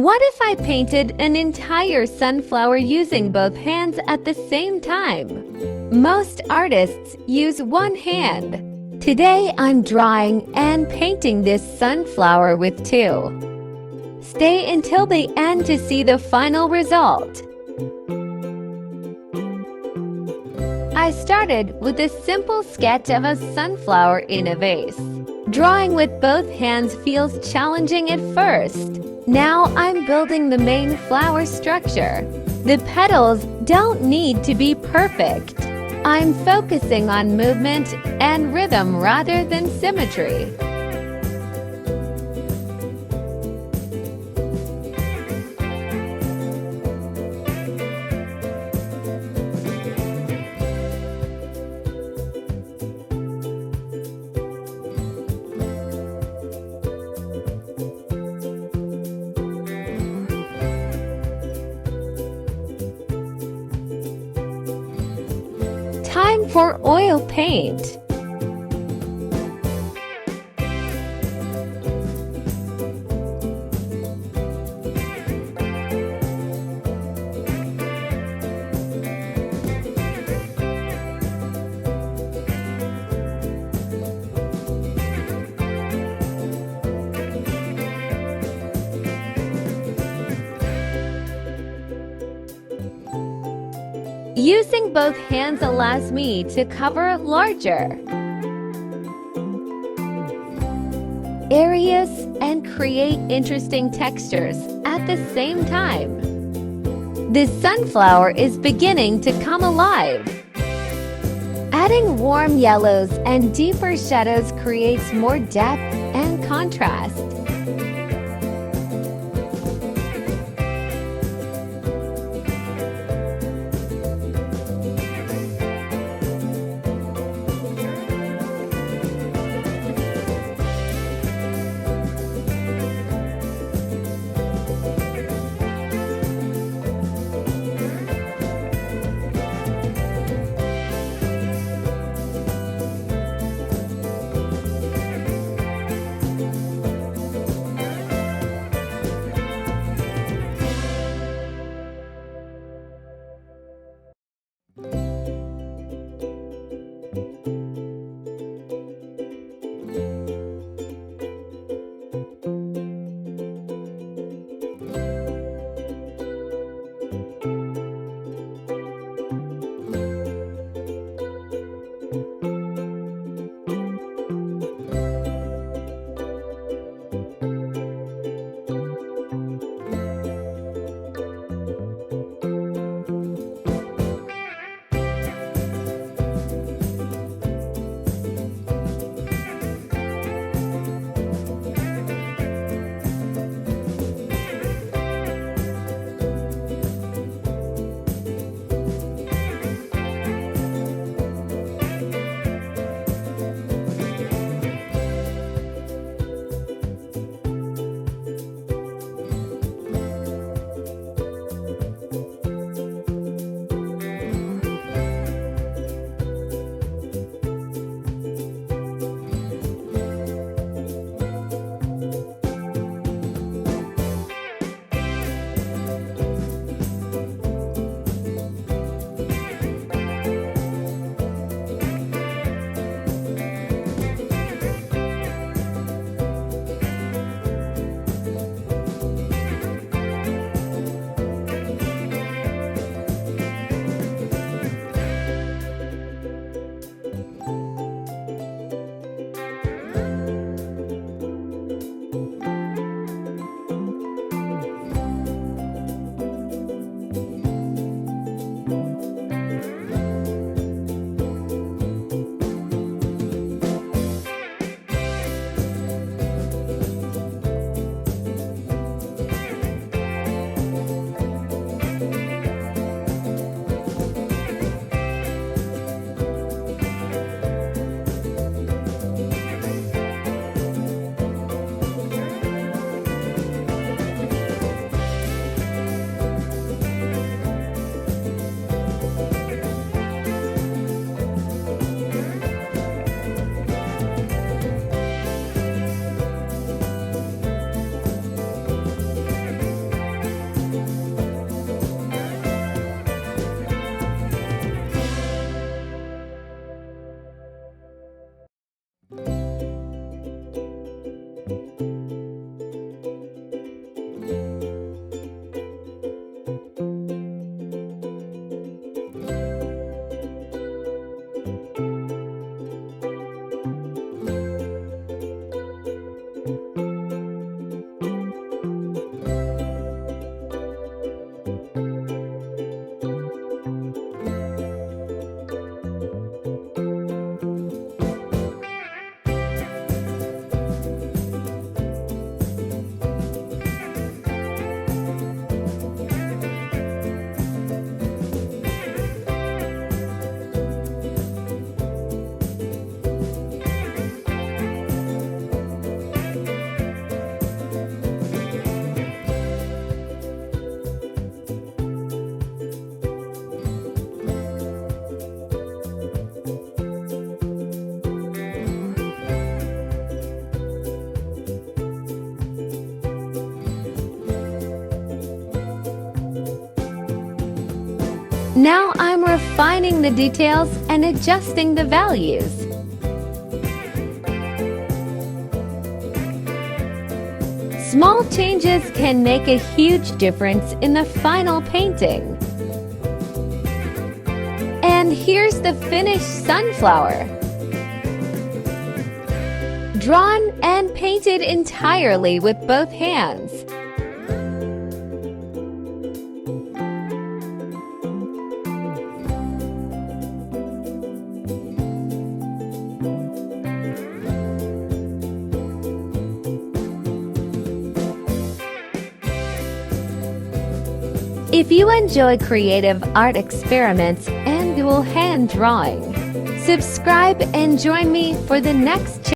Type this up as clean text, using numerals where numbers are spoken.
What if I painted an entire sunflower using both hands at the same time? Most artists use one hand. Today I'm drawing and painting this sunflower with two. Stay until the end to see the final result. I started with a simple sketch of a sunflower in a vase. Drawing with both hands feels challenging at first. Now I'm building the main flower structure. The petals don't need to be perfect. I'm focusing on movement and rhythm rather than symmetry. Time for oil paint. Using both hands allows me to cover larger areas and create interesting textures at the same time. The sunflower is beginning to come alive. Adding warm yellows and deeper shadows creates more depth and contrast. Now I'm refining the details and adjusting the values. Small changes can make a huge difference in the final painting. And here's the finished sunflower. Drawn and painted entirely with both hands. If you enjoy creative art experiments and dual hand drawing, subscribe and join me for the next